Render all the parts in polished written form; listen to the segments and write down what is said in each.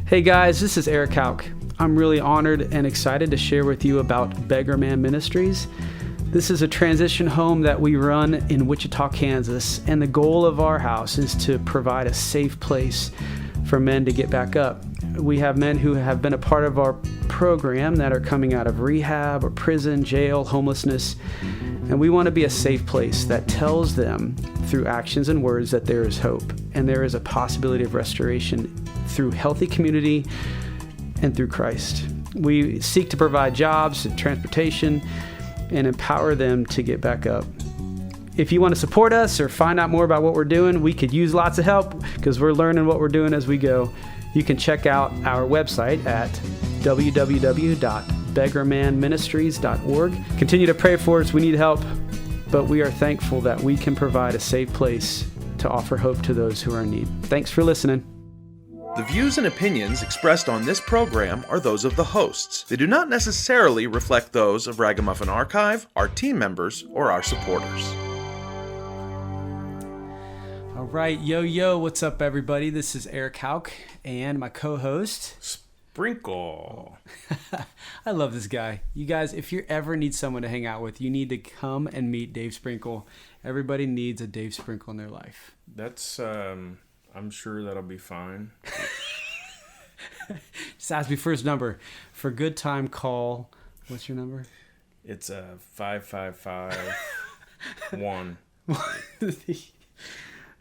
Hey guys, this is Eric Hauck. I'm really honored and excited to share with you about Beggarman Ministries. This is a transition home that we run in Wichita, Kansas, and the goal of our house is to provide a safe place for men to get back up. We have men who have been a part of our program that are coming out of rehab or prison, jail, homelessness, and we want to be a safe place that tells them through actions and words that there is hope and there is a possibility of restoration through healthy community and through Christ. We seek to provide jobs and transportation and empower them to get back up. If you want to support us or find out more about what we're doing, we could use lots of help because we're learning what we're doing as we go. You can check out our website at www.beggarmanministries.org. Continue to pray for us. We need help, but we are thankful that we can provide a safe place to offer hope to those who are in need. Thanks for listening. The views and opinions expressed on this program are those of the hosts. They do not necessarily reflect those of Ragamuffin Archive, our team members, or our supporters. All right, yo, what's up, everybody? This is Eric Hauck and my co-host, Sprinkle. I love this guy. You guys, if you ever need someone to hang out with, you need to come and meet Dave Sprinkle. Everybody needs a Dave Sprinkle in their life. That's, I'm sure that'll be fine. Just ask me for his number. For good time, call. What's your number? It's 5551.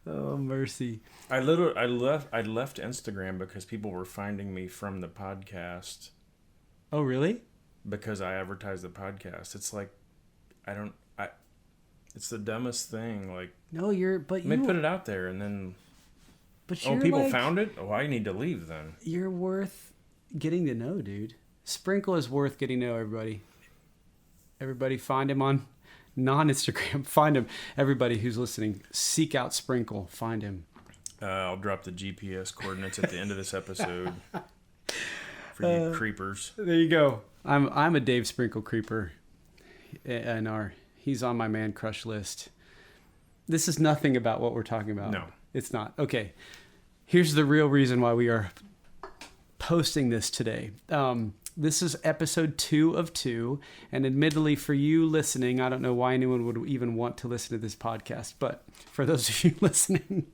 Oh, mercy. I left Instagram because people were finding me from the podcast. Oh, really? Because I advertise the podcast. It's like, it's the dumbest thing. Like, no, let me put it out there and then, people found it? Oh, I need to leave then. You're worth getting to know, dude. Sprinkle is worth getting to know, everybody. Everybody find him on non-Instagram. Find him. Everybody who's listening, seek out Sprinkle. Find him. I'll drop the GPS coordinates at the end of this episode for you creepers. There you go. I'm a Dave Sprinkle creeper, and he's on my man crush list. This is nothing about what we're talking about. No, it's not. Okay, here's the real reason why we are posting this today. This is episode 2 of 2, and admittedly for you listening, I don't know why anyone would even want to listen to this podcast, but for those of you listening,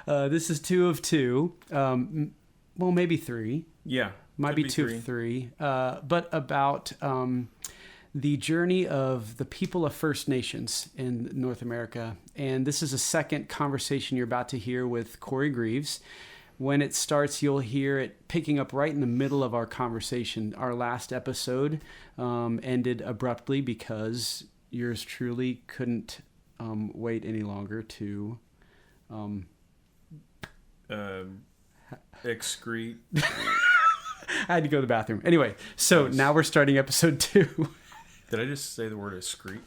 this is 2 of 2. Well, maybe 3. Yeah. Might be 2 of 3. But about the journey of the people of First Nations in North America. And this is a second conversation you're about to hear with Corey Greaves. When it starts, you'll hear it picking up right in the middle of our conversation. Our last episode ended abruptly because yours truly couldn't wait any longer to excrete. I had to go to the bathroom. Anyway, so now we're starting episode 2. Did I just say the word excrete?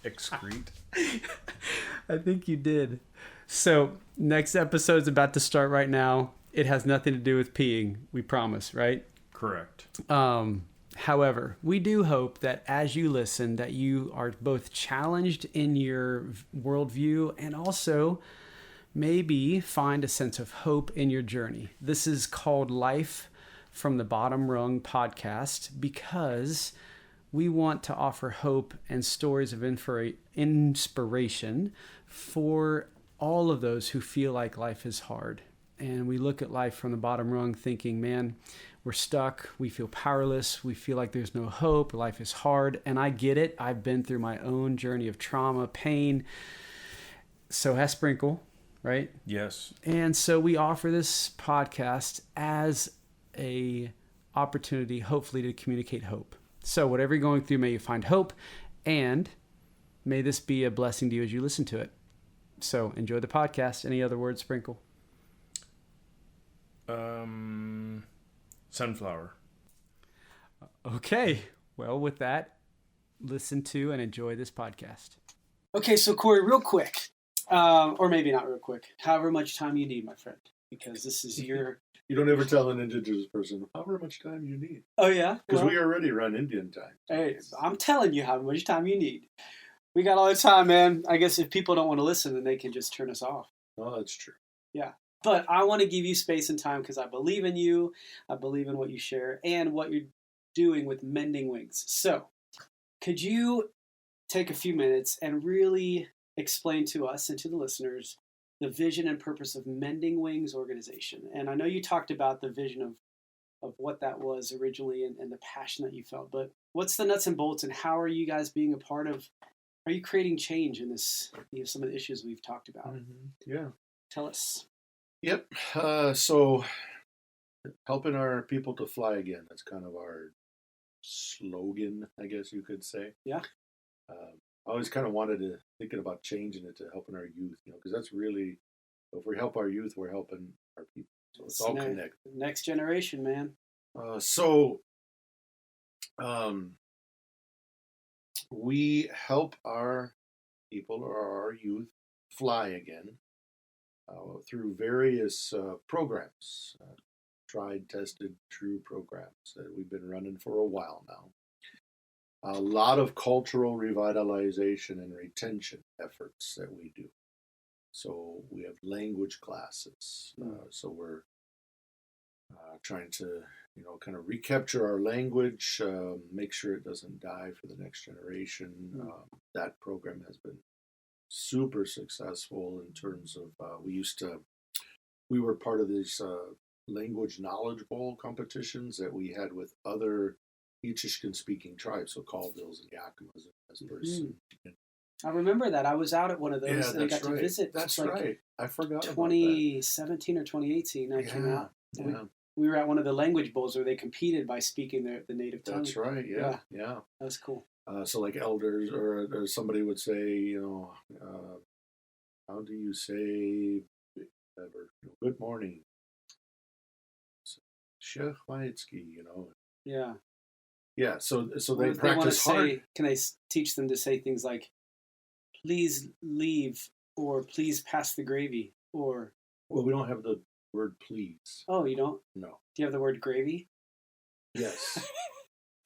I think you did. So next episode's about to start right now. It has nothing to do with peeing, we promise, right? Correct. However, we do hope that as you listen, that you are both challenged in your worldview and also maybe find a sense of hope in your journey. This is called Life from the Bottom Rung podcast because we want to offer hope and stories of inspiration for all of those who feel like life is hard. And we look at life from the bottom rung thinking, man, we're stuck. We feel powerless. We feel like there's no hope. Life is hard. And I get it. I've been through my own journey of trauma, pain. So has Sprinkle, right? Yes. And so we offer this podcast as a opportunity, hopefully, to communicate hope. So whatever you're going through, may you find hope. And may this be a blessing to you as you listen to it. So enjoy the podcast. Any other words, Sprinkle? Sunflower. Okay. Well, with that, listen to and enjoy this podcast. Okay, so Corey, real quick, or maybe not real quick, however much time you need, my friend, because this is your... You don't ever tell an indigenous person however much time you need. Oh, yeah? Because we already run Indian time. Hey, I'm telling you how much time you need. We got all the time, man. I guess if people don't want to listen, then they can just turn us off. Oh, that's true. Yeah. But I want to give you space and time because I believe in you. I believe in what you share and what you're doing with Mending Wings. So could you take a few minutes and really explain to us and to the listeners the vision and purpose of Mending Wings organization? And I know you talked about the vision of what that was originally and the passion that you felt, but what's the nuts and bolts and how are you guys being a part of, are you creating change in this, some of the issues we've talked about? Mm-hmm. Yeah. Tell us. Yep. So helping our people to fly again. That's kind of our slogan, I guess you could say. Yeah. I always kind of wanted to thinking about changing it to helping our youth, because that's really, if we help our youth, we're helping our people. So it's all connected. Next generation, man. We help our people or our youth fly again through various programs, tried, tested, true programs that we've been running for a while now. A lot of cultural revitalization and retention efforts that we do. So we have language classes. So we're trying to, kind of recapture our language, make sure it doesn't die for the next generation. That program has been super successful in terms of, we were part of these language knowledge bowl competitions that we had with other Ichishkan-speaking tribes, so Calvilles and Yakamas as person. I remember that. I was out at one of those and I got to visit. That's right. I forgot 2017 or 2018 I came out. Yeah. We were at one of the language bowls where they competed by speaking the native tongue. That's right, yeah. That was cool. So like elders or somebody would say, how do you say good morning? Shech Waitsky, Yeah. Yeah, so they practice hard. Can I teach them to say things like, please leave, or please pass the gravy, or... Well, we don't have the word please. Oh, you don't? No. Do you have the word gravy? Yes.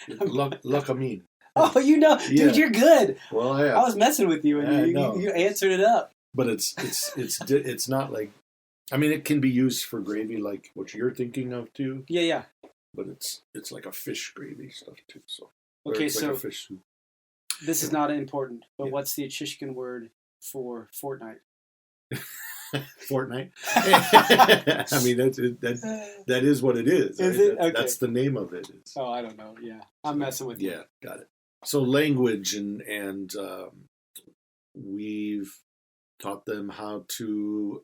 Lakamin. Oh, dude, you're good. Well, yeah. I was messing with you, and you answered it up. But it's not like, it can be used for gravy like what you're thinking of too. Yeah. But it's like a fish gravy stuff too. So okay, so like a fish soup. This is not important, but what's the Ichishkan word for fortnight? Fortnight. That is what it is. Is it? Okay. That's the name of it. Oh, I don't know. Yeah, I'm messing with you. Yeah, got it. So language and we've taught them how to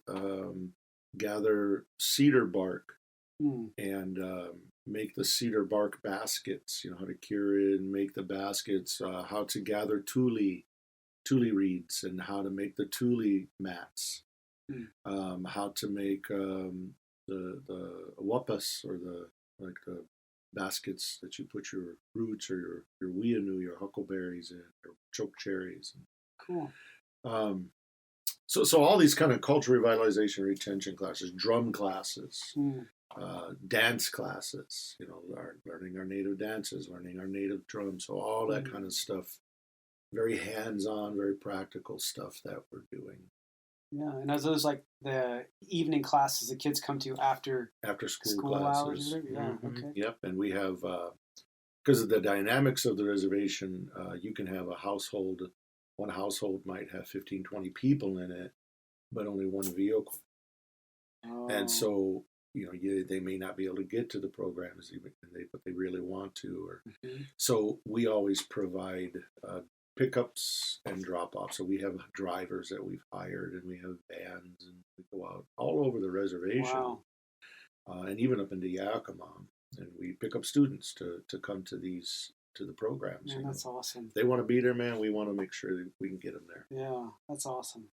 gather cedar bark and make the cedar bark baskets. How to cure it and make the baskets. How to gather tule reeds and how to make the tule mats. How to make the wapas or the baskets that you put your roots or your weanu, your huckleberries in, or choke cherries. Cool. So all these kind of cultural revitalization, retention classes, drum classes, dance classes, learning our native dances, learning our native drums, so all that kind of stuff. Very hands-on, very practical stuff that we're doing. Yeah, and are those like the evening classes the kids come to after school classes? Hours? Yeah, okay. Yep, and we have, because of the dynamics of the reservation, you can have a household, one household might have 15, 20 people in it, but only one vehicle. Oh. And so, they may not be able to get to the programs, but they really want to. So we always provide pickups and drop-offs. So we have drivers that we've hired, and we have vans, and we go out all over the reservation. Wow. And even up into Yakama, and we pick up students to come to the programs. Man, that's awesome. They want to be there, man. We want to make sure that we can get them there. Yeah, that's awesome.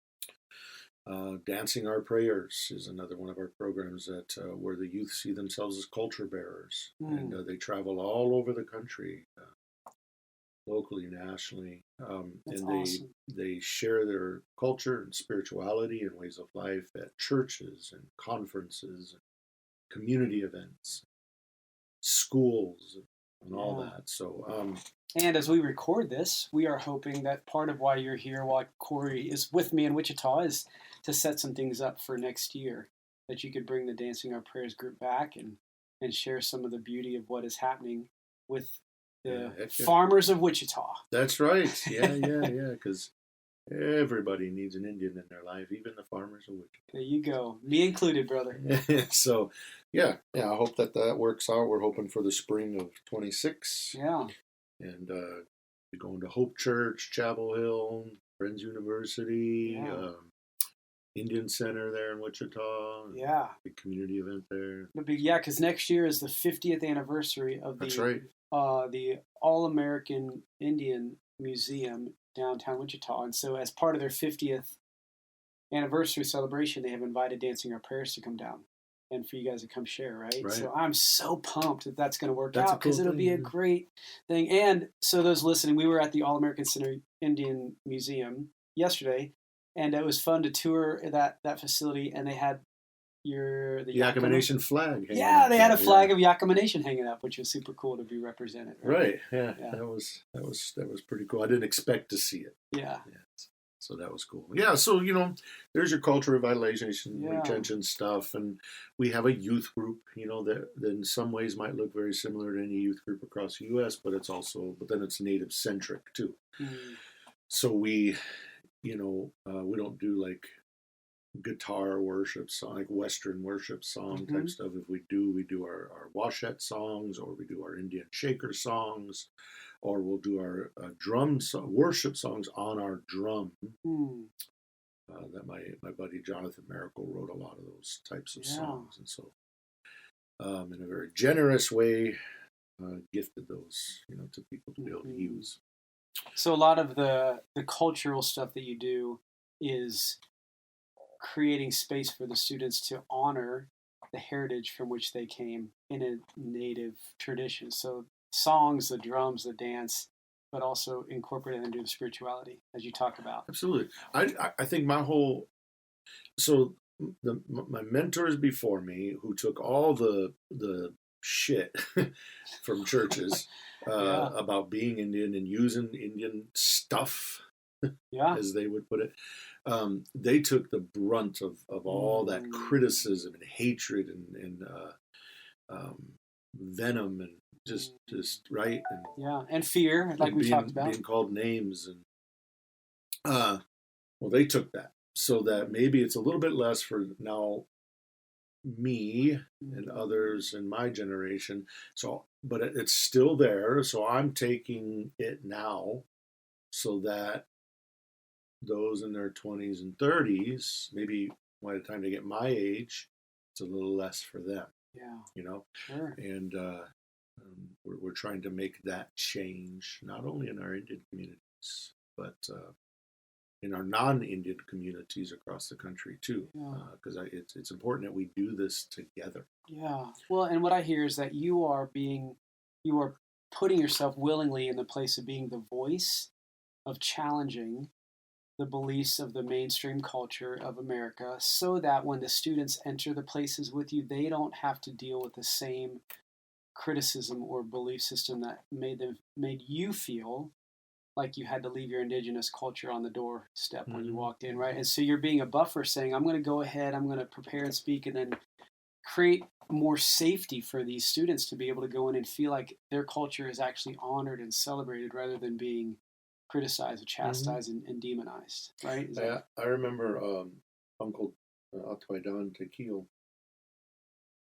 Dancing Our Prayers is another one of our programs that where the youth see themselves as culture bearers, and they travel all over the country. Locally, nationally, and awesome. they share their culture and spirituality and ways of life at churches and conferences, and community events, schools, and all that. So, and as we record this, we are hoping that part of why you're here, while Corey is with me in Wichita, is to set some things up for next year. that you could bring the Dancing Our Prayers group back and share some of the beauty of what is happening with the farmers of Wichita. That's right. Yeah. Because everybody needs an Indian in their life, even the farmers of Wichita. There you go. Me included, brother. So, yeah. I hope that works out. We're hoping for the spring of 26. Yeah. And we're going to Hope Church, Chapel Hill, Friends University, Indian Center there in Wichita. Yeah. Big community event there. Because next year is the 50th anniversary of That's right. The All-American Indian Museum downtown Wichita. And so as part of their 50th anniversary celebration, they have invited Dancing Our Prayers to come down and for you guys to come share, right? So I'm so pumped that that's going to work out because it'll be a great thing. And so those listening, we were at the All-American Center Indian Museum yesterday, and it was fun to tour that facility, and they had the Yakama Nation flag. They had a flag of Yakama Nation hanging up, which was super cool to be represented. Right. Yeah. That was pretty cool. I didn't expect to see it. Yeah. So that was cool. Yeah. So there's your culture revitalization, retention stuff, and we have a youth group. That in some ways might look very similar to any youth group across the U.S., but then it's Native centric too. Mm-hmm. So we don't do like guitar worship song, like Western worship song type stuff. If we do our washette songs, or we do our Indian shaker songs, or we'll do our worship songs on our drum. That my buddy Jonathan Miracle wrote a lot of those types of songs, and so in a very generous way gifted those to people to be able to use. So a lot of the cultural stuff that you do is creating space for the students to honor the heritage from which they came in a native tradition. So songs, the drums, the dance, but also incorporate it into the spirituality, as you talk about. Absolutely. I think my mentors before me, who took all the shit from churches about being Indian and using Indian stuff, as they would put it, they took the brunt of all that criticism and hatred and venom and just right and fear, like we talked about, being called names, and they took that, so that maybe it's a little bit less for now me and others in my generation. So, but it's still there. So I'm taking it now, so that those in their 20s and 30s, maybe by the time they get my age, it's a little less for them. Sure. And we're trying to make that change, not only in our Indian communities, but in our non-Indian communities across the country too, because it's important that we do this together. Yeah. Well, and what I hear is that you are putting yourself willingly in the place of being the voice of challenging the beliefs of the mainstream culture of America, so that when the students enter the places with you, they don't have to deal with the same criticism or belief system that made you feel like you had to leave your indigenous culture on the doorstep when you walked in, right? And so you're being a buffer, saying, I'm going to go ahead, I'm going to prepare and speak, and then create more safety for these students to be able to go in and feel like their culture is actually honored and celebrated, rather than being criticized, chastised, and demonized, right? I remember Uncle Don Tequil,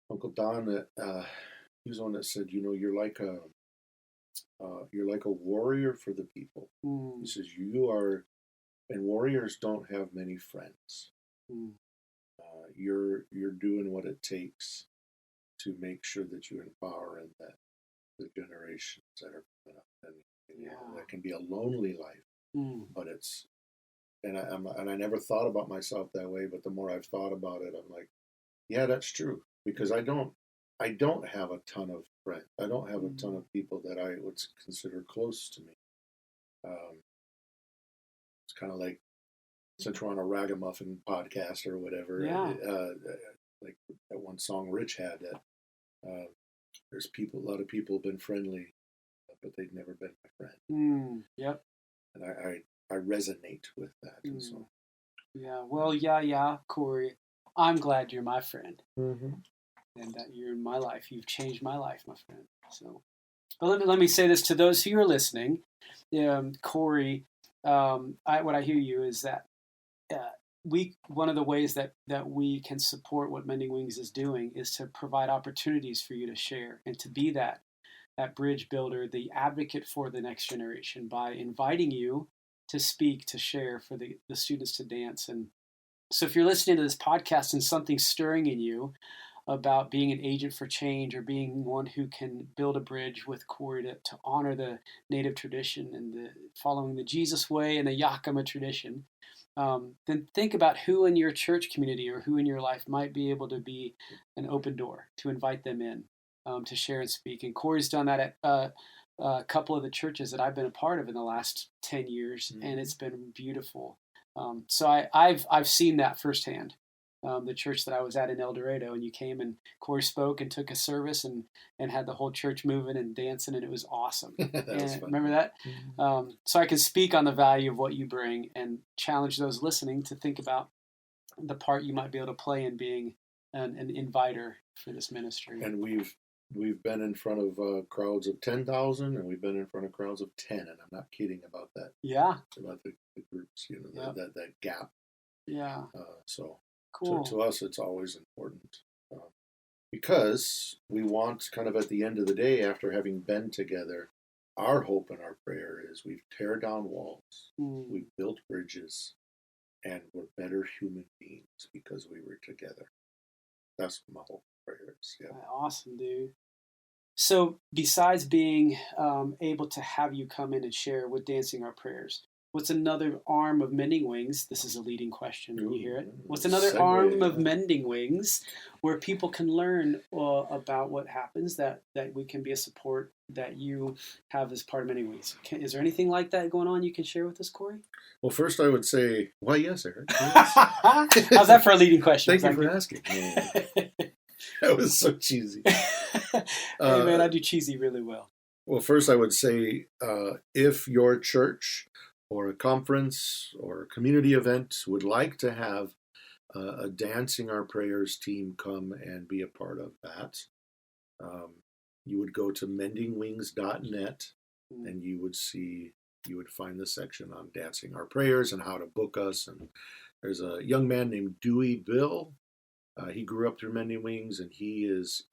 Uncle Don, he was the one that said, you're like a warrior for the people. He says, and warriors don't have many friends. You're doing what it takes to make sure that you empower and that the generations that are coming up, and that can be a lonely life, but it's, and I never thought about myself that way, but the more I've thought about it, I'm like, yeah, that's true, because I don't have a ton of friends. I don't have a ton of people that I would consider close to me. It's kind of like, since we're on a ragamuffin podcast or whatever, like that one song Rich had, that there's a lot of people have been friendly, but they've never been my friend. Yep. And I resonate with that. And so. Yeah. Well, Corey, I'm glad you're my friend, Mm-hmm. and that you're in my life. You've changed my life, my friend. So, but let me say this to those who are listening, Corey. What I hear you is that one of the ways that we can support what Mending Wings is doing is to provide opportunities for you to share and to be that bridge builder, the advocate for the next generation by inviting you to speak, to share, for the students to dance. And so if you're listening to this podcast and something's stirring in you about being an agent for change or being one who can build a bridge with Corey to honor the native tradition and following the Jesus way and the Yakama tradition, then think about who in your church community or who in your life might be able to be an open door to invite them in to share and speak. And Corey's done that at a couple of the churches that I've been a part of in the last 10 years, and it's been beautiful. So I've seen that firsthand. The church that I was at in El Dorado, and you came and Corey spoke and took a service and had the whole church moving and dancing, and it was awesome. That was fun. Remember that? Mm-hmm. So I can speak on the value of what you bring and challenge those listening to think about the part you might be able to play in being an inviter for this ministry. And we've been in front of crowds of 10,000, and we've been in front of crowds of 10, and I'm not kidding about that. Yeah. About the groups, Yep. that gap. Yeah. So Cool. to us, it's always important because we want, kind of at the end of the day, after having been together, our hope and our prayer is we've tear down walls, we've built bridges, and we're better human beings because we were together. That's my hope and prayer is. Yeah. Awesome, dude. So besides being able to have you come in and share with Dancing Our Prayers, what's another arm of Mending Wings? This is a leading question when you hear it. What's another Segue, arm of yeah. Mending Wings where people can learn about what happens, that we can be a support that you have as part of Mending Wings? Is there anything like that going on you can share with us, Corey? Well, first I would say, why, yes, Eric. Yes. How's that for a leading question? Thank you for asking. That was so cheesy. Hey, man, I do cheesy really well. Well, first I would say, if your church or a conference or a community event would like to have a Dancing Our Prayers team come and be a part of that, you would go to mendingwings.net and you would find the section on Dancing Our Prayers and how to book us. And there's a young man named Dewey Bill. He grew up through Mending Wings, and he is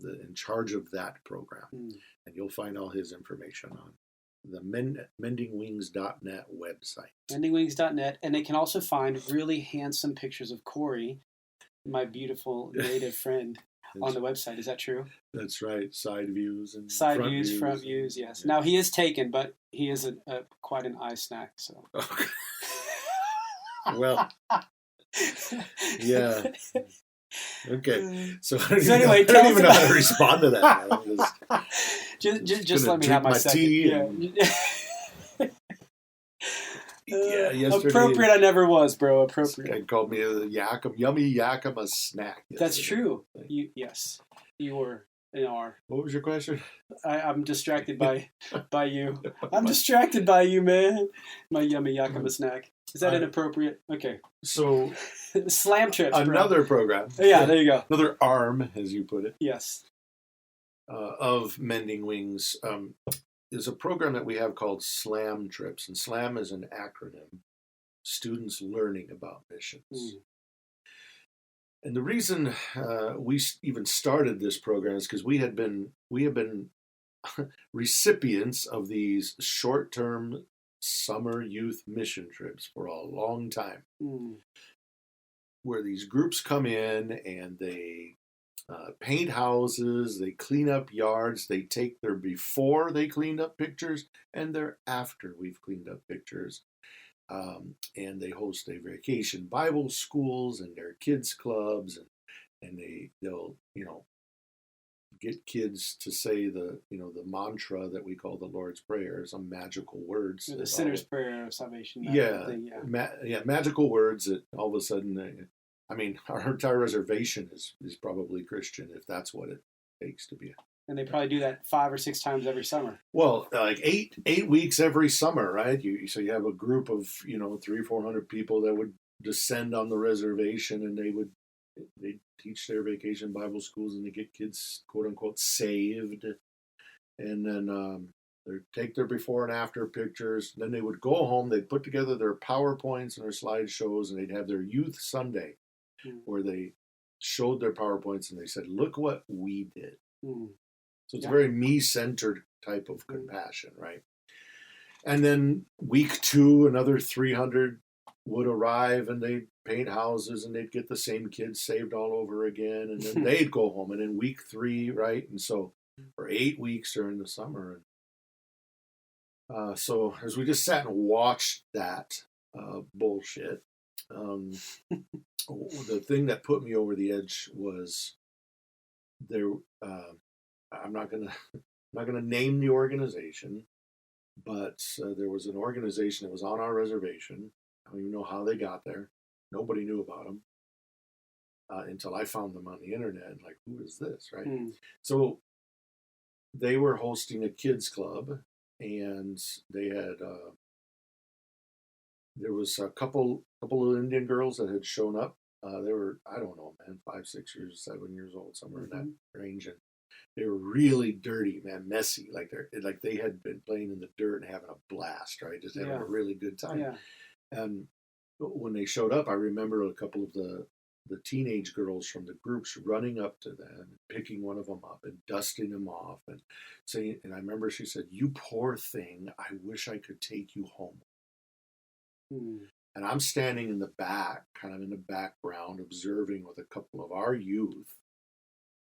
in charge of that program. And you'll find all his information on the mendingwings.net website. Mendingwings.net. And they can also find really handsome pictures of Corey, my beautiful native friend, on the website. Is that true? That's right. Side views and front views, yes. Yeah. Now, he is taken, but he is quite an eye snack. So. Okay. Well, yeah. Okay. So anyway, I don't even know how to respond to that. Just let me have my second. Yeah, yesterday. Appropriate, I never was, bro. Appropriate. This guy called me a yummy Yakama snack. Yesterday. That's true. Yes, you were and are. What was your question? I'm distracted by you. I'm distracted by you, man. My yummy Yakama snack. Is that inappropriate? Okay. So, slam trips. Another program. Yeah, there you go. Another arm, as you put it. Yes. Of Mending Wings is a program that we have called SLAM Trips, and SLAM is an acronym: Students Learning About Missions. And the reason we even started this program is because we have been recipients of these short-term summer youth mission trips for a long time, where these groups come in and they paint houses, they clean up yards, they take their before they cleaned up pictures and their after we've cleaned up pictures, and they host a vacation Bible schools and their kids clubs, and they'll get kids to say the mantra that we call the Lord's Prayer, some magical words. The sinner's prayer of salvation. Magical words that all of a sudden, our entire reservation is probably Christian, if that's what it takes to be. And they probably do that 5 or 6 times every summer. Well, like 8 weeks every summer, right? So you have a group of 300-400 people that would descend on the reservation, and they would they teach their vacation Bible schools, and they get kids, quote unquote, saved. And then they take their before and after pictures. Then they would go home, they'd put together their PowerPoints and their slideshows, and they'd have their youth Sunday where they showed their PowerPoints and they said, look what we did. So it's a very me-centered type of compassion, right? And then week 2, another 300 would arrive, and they'd paint houses, and they'd get the same kids saved all over again, and then they'd go home. And then week 3, right? And so for 8 weeks during the summer. So as we just sat and watched that bullshit, the thing that put me over the edge was there. I'm not gonna name the organization, but there was an organization that was on our reservation. I don't even know how they got there. Nobody knew about them until I found them on the internet. Like, who is this, right? So they were hosting a kids club, and they had there was a couple of Indian girls that had shown up. They were, I don't know, man, 5, 6 years, 7 years old, somewhere in that range, and they were really dirty, man, messy. Like they had been playing in the dirt and having a blast, right? Just having a really good time. Yeah. And when they showed up, I remember a couple of the teenage girls from the groups running up to them, picking one of them up and dusting them off and saying, and I remember she said, "You poor thing, I wish I could take you home." And I'm standing in the back, kind of in the background, observing with a couple of our youth.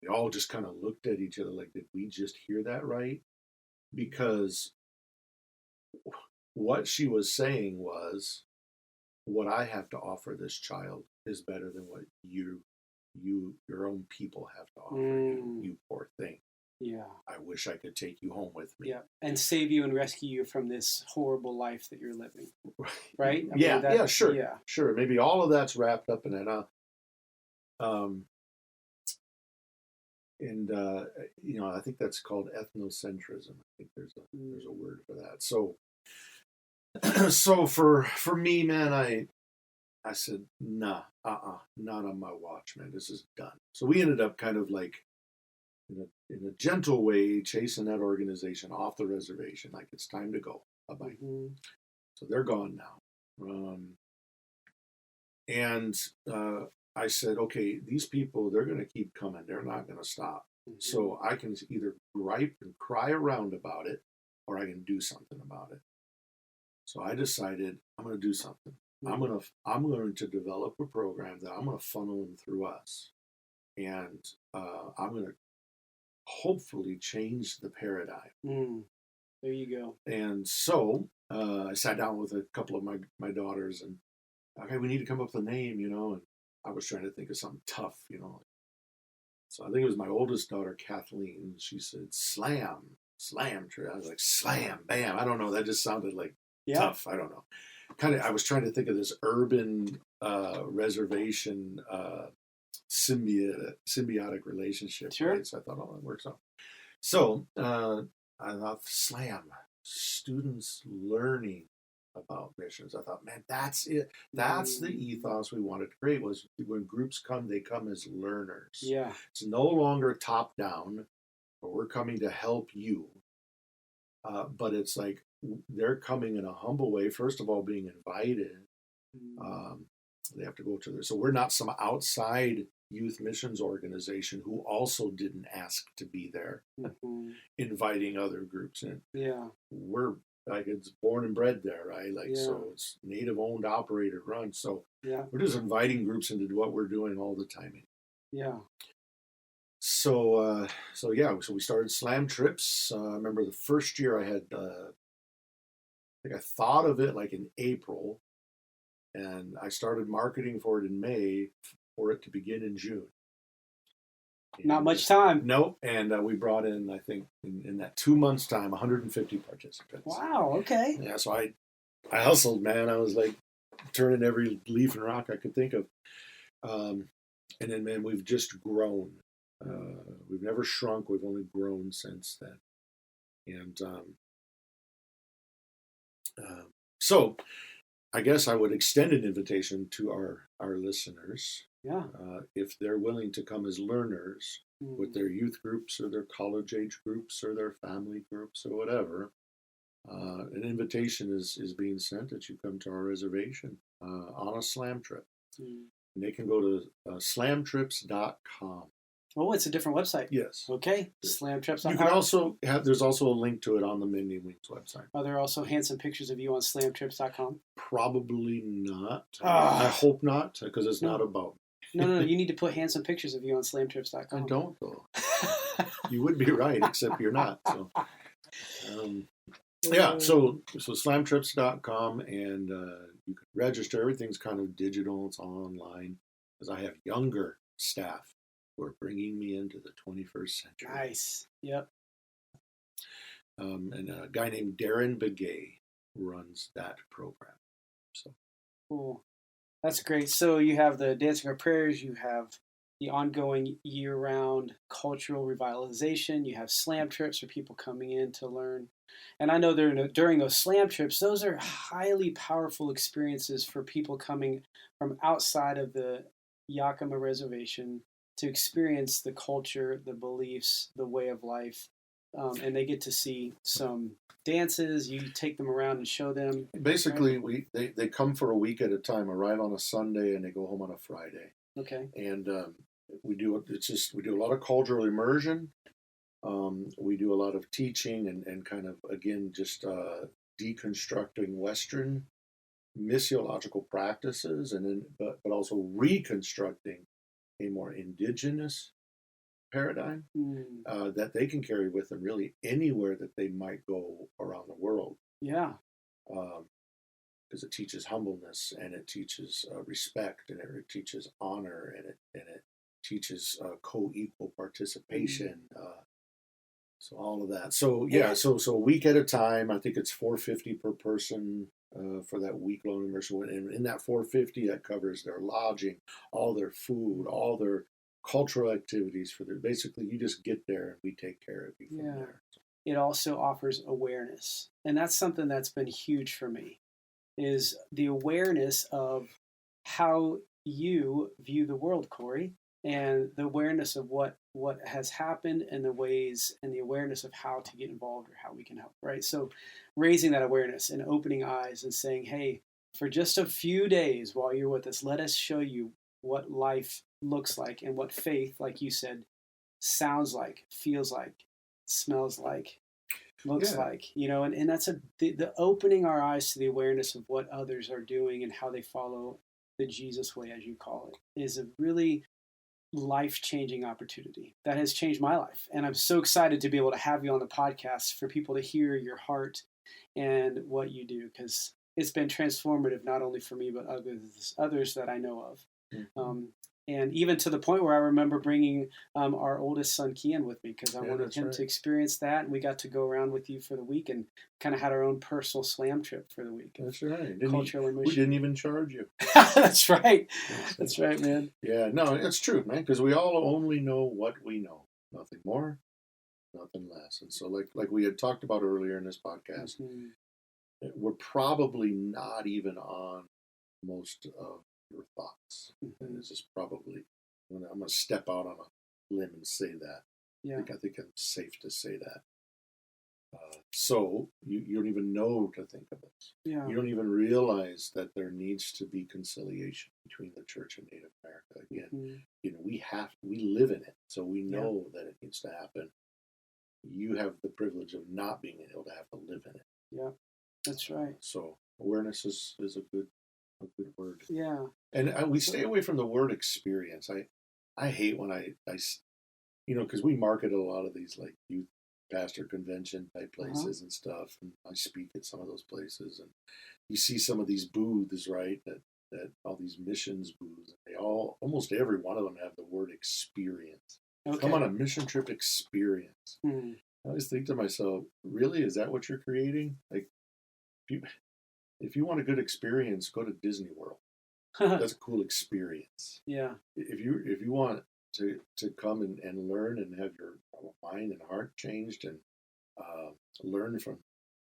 They all just kind of looked at each other like, did we just hear that right? Because what she was saying was, what I have to offer this child is better than what your own people have to offer you, you poor thing. Yeah. I wish I could take you home with me. Yeah, and save you and rescue you from this horrible life that you're living. Right? Sure. Yeah. Sure. Maybe all of that's wrapped up in it. I think that's called ethnocentrism. I think there's a word for that. So for me, man, I said, nah, not on my watch, man. This is done. So we ended up kind of like in a gentle way chasing that organization off the reservation. Like, it's time to go. Bye-bye. So they're gone now. And I said, okay, these people, they're going to keep coming. They're not going to stop. So I can either gripe and cry around about it, or I can do something about it. So I decided I'm going to do something. I'm going to develop a program that I'm going to funnel them through us, and I'm going to hopefully change the paradigm. There you go. And so I sat down with a couple of my daughters, and okay, we need to come up with a name, and I was trying to think of something tough, So I think it was my oldest daughter, Kathleen. She said, Slam. I was like, Slam, bam. I don't know. That just sounded like tough. I don't know. I was trying to think of this urban reservation symbiotic relationship. Sure. Right? So I thought, that works out. So I thought, Slam, students learning about missions. I thought, man, that's it. That's the ethos we wanted to create, was when groups come, they come as learners. Yeah. It's no longer top down, or we're coming to help you. But it's like they're coming in a humble way, first of all, being invited. They have to go to there. So we're not some outside youth missions organization who also didn't ask to be there, inviting other groups in. Yeah. We're like, it's born and bred there, right? Like, so it's native owned, operated, run. So we're just inviting groups into what we're doing all the time. Yeah. So we started Slam Trips. I remember the first year I had, I thought of it like in April, and I started marketing for it in May for it to begin in June. And not much time. Nope. And we brought in, I think, in that 2 months' time, 150 participants. Wow. Okay. Yeah. So I hustled, man. I was like turning every leaf and rock I could think of. And then, man, we've just grown. We've never shrunk. We've only grown since then. And so I guess I would extend an invitation to our listeners. Yeah. if they're willing to come as learners with their youth groups or their college age groups or their family groups or whatever. An invitation is being sent that you come to our reservation on a slam trip. Mm. And they can go to slamtrips.com. Oh, it's a different website. Yes. Okay. Slam trips. You can also there's also a link to it on the Mending Wings website. Are there also handsome pictures of you on slamtrips.com? Probably not. Ah. I hope not, because it's not about me. No. You need to put handsome pictures of you on slamtrips.com. I don't, though. You would be right, except you're not. So, yeah, so slamtrips.com, and you can register. Everything's kind of digital. It's all online, because I have younger staff who are bringing me into the 21st century. Nice. Yep. And a guy named Darren Begay runs that program. So Cool. That's great. So you have the Dancing Our Prayers, you have the ongoing year-round cultural revitalization, you have slam trips for people coming in to learn. And I know during those slam trips, those are highly powerful experiences for people coming from outside of the Yakama Reservation to experience the culture, the beliefs, the way of life. And they get to see some dances. You take them around and show them. basically, they come for a week at a time, arrive on a Sunday, and they go home on a Friday. Okay. And we do a lot of cultural immersion. We do a lot of teaching and kind of, again, just deconstructing Western missiological practices, and then but also reconstructing a more indigenous paradigm that they can carry with them really anywhere that they might go around the world. Yeah. Because it teaches humbleness, and it teaches respect, and it teaches honor, and it teaches co-equal participation. So all of that. So yeah, so a week at a time. I think it's $450 per person for that week-long immersion. And in that $450, that covers their lodging, all their food, all their cultural activities. Basically, you just get there and we take care of you from there. It also offers awareness, and that's something that's been huge for me. Is the awareness of how you view the world, Corey, and the awareness of what has happened and the ways and the awareness of how to get involved or how we can help, right? So raising that awareness and opening eyes and saying, hey, for just a few days while you're with us, let us show you what life looks like and what faith, like you said, sounds like, feels like, smells like, looks like, and that's the opening our eyes to the awareness of what others are doing and how they follow the Jesus way, as you call it, is a really life-changing opportunity that has changed my life. And I'm so excited to be able to have you on the podcast for people to hear your heart and what you do, because it's been transformative, not only for me, but others that I know of. Mm-hmm. And even to the point where I remember bringing our oldest son, Kian, with me, because I wanted him to experience that. And we got to go around with you for the week and kind of had our own personal slam trip for the week. That's right. We didn't even charge you. That's right. That's right, man. Yeah, no, it's true, man, because we all only know what we know. Nothing more, nothing less. And so like we had talked about earlier in this podcast, we're probably not even on most of your thoughts. And this is probably, I'm going to step out on a limb and say that. Yeah. I think I'm safe to say that. So you don't even know to think of it. Yeah. You don't even realize that there needs to be conciliation between the church and Native America. Again, we live in it, so we know that it needs to happen. You have the privilege of not being able to have to live in it. Yeah, that's right. So awareness is a good word. Yeah. And we stay away from the word experience. I hate when I because we market a lot of these like youth pastor convention type places and stuff, and I speak at some of those places, and you see some of these booths, right? That all these missions booths, they almost every one of them have the word experience. Okay. Come on a mission trip experience. I always think to myself, really, is that what you're creating? Like, if you want a good experience, go to Disney World. That's a cool experience. Yeah. If you want to come and learn and have your mind and heart changed and learn from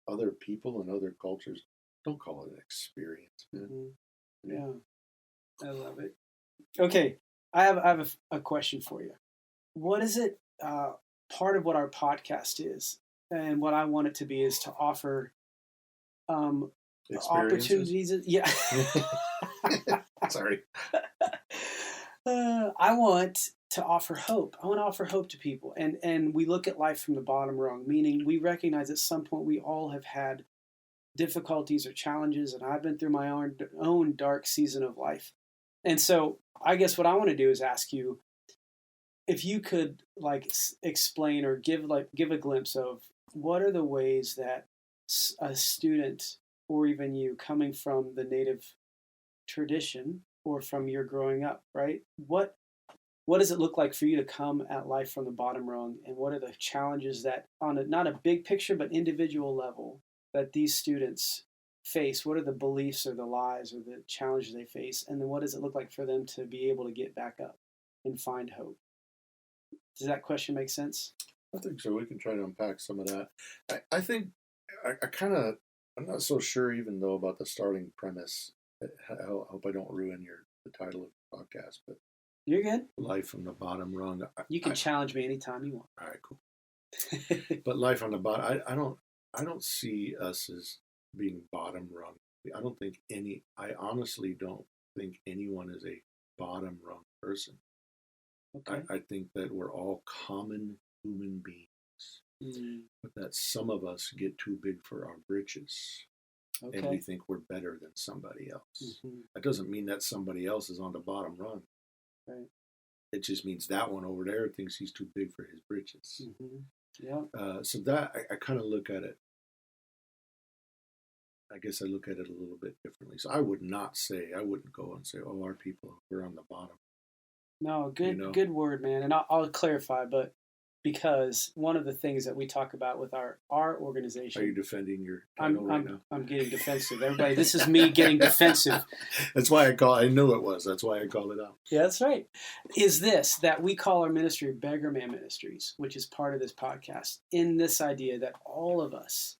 other people and other cultures, don't call it an experience, man. Yeah. I love it. Okay, I have a question for you. What is it? Part of what our podcast is, and what I want it to be, is to offer opportunities. Yeah. Sorry. I want to offer hope. I want to offer hope to people. And we look at life from the bottom rung, meaning we recognize at some point we all have had difficulties or challenges, and I've been through my own dark season of life. And so I guess what I want to do is ask you if you could explain or give a glimpse of what are the ways that a student or even you coming from the Native tradition or from your growing up, right? What does it look like for you to come at life from the bottom rung, and what are the challenges that on not a big picture but individual level that these students face? What are the beliefs or the lies or the challenges they face, and then what does it look like for them to be able to get back up and find hope? Does that question make sense? I think so. We can try to unpack some of that. I think I'm not so sure even though about the starting premise. I hope I don't ruin the title of the podcast, but you're good. Life from the bottom rung. You can challenge me anytime you want. All right, cool. But life on the bottom, I don't see us as being bottom rung. I honestly don't think anyone is a bottom rung person. Okay. I think that we're all common human beings, but that some of us get too big for our britches. Okay. And we think we're better than somebody else. Mm-hmm. That doesn't mean that somebody else is on the bottom rung. Right. It just means that one over there thinks he's too big for his britches. Mm-hmm. Yeah. So that I kind of look at it. I guess I look at it a little bit differently. So I wouldn't go and say, "Oh, our people, we're on the bottom." No, good word, man. And I'll clarify, but because one of the things that we talk about with our organization. Are you defending your title right now? I'm getting defensive. Everybody, this is me getting defensive. That's why I knew it was. That's why I called it out. Yeah, that's right. Is this that we call our ministry Beggarman Ministries, which is part of this podcast, in this idea that all of us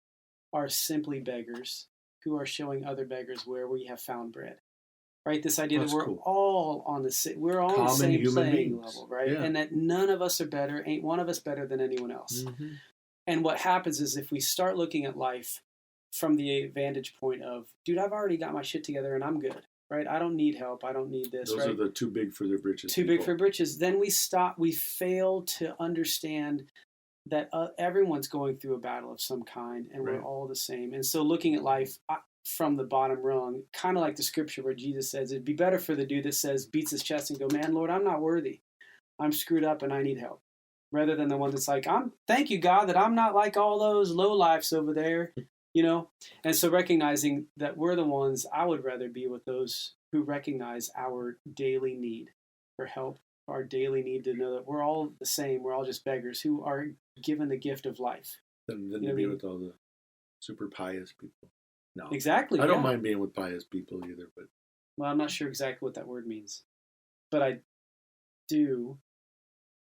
are simply beggars who are showing other beggars where we have found bread. Right, this idea that we're all on the same playing level, right? Yeah. And that none of us are better, ain't one of us better than anyone else. Mm-hmm. And what happens is if we start looking at life from the vantage point of, dude, I've already got my shit together and I'm good, right? I don't need help. I don't need this. Those are the too big for their britches. Too big for britches. Then we fail to understand that everyone's going through a battle of some kind, and we're all the same. And so looking at life from the bottom rung, kind of like the scripture where Jesus says, it'd be better for the dude that beats his chest and go, man, Lord, I'm not worthy. I'm screwed up and I need help. Rather than the one that's like, thank you, God, that I'm not like all those lowlifes over there, And so recognizing that we're the ones, I would rather be with those who recognize our daily need for help, our daily need to know that we're all the same. We're all just beggars who are given the gift of life. Then to be with all the super pious people. No, exactly. I don't mind being with pious people either, but I'm not sure exactly what that word means, but I do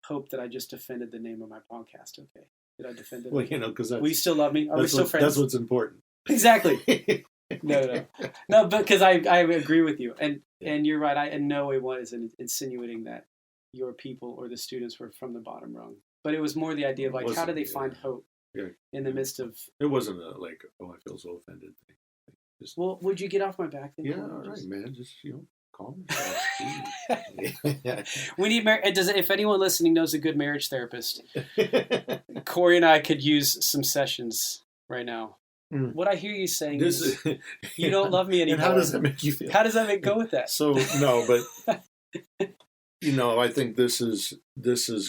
hope that I just defended the name of my podcast. Okay, did I defend it? Well, because will you still love me? Are we still friends? That's what's important. Exactly. No, because I agree with you, and you're right. I in no way was insinuating that your people or the students were from the bottom rung, but it was more the idea of how do they find hope in the midst of. It wasn't I feel so offended thing. Well, would you get off my back then? Yeah, all right, man. Just calm yourself. We need if anyone listening knows a good marriage therapist, Corey and I could use some sessions right now. What I hear you saying is you don't love me anymore. And how does that make you feel? How does that go with that? So no, but I think this is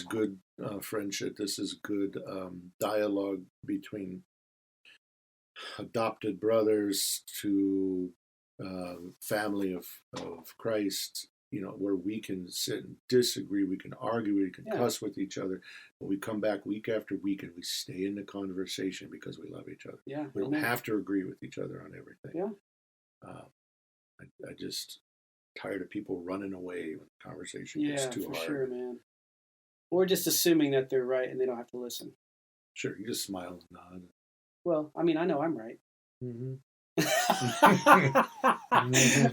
good friendship. This is good dialogue between adopted brothers to family of Christ, where we can sit and disagree, we can argue, we can cuss with each other, but we come back week after week and we stay in the conversation because we love each other. Yeah, we don't have to agree with each other on everything. Yeah. I just tired of people running away when the conversation gets too hard. Yeah, for sure, man. Or just assuming that they're right and they don't have to listen. Sure, you just smile and nod. Well, I know I'm right. Mm-hmm.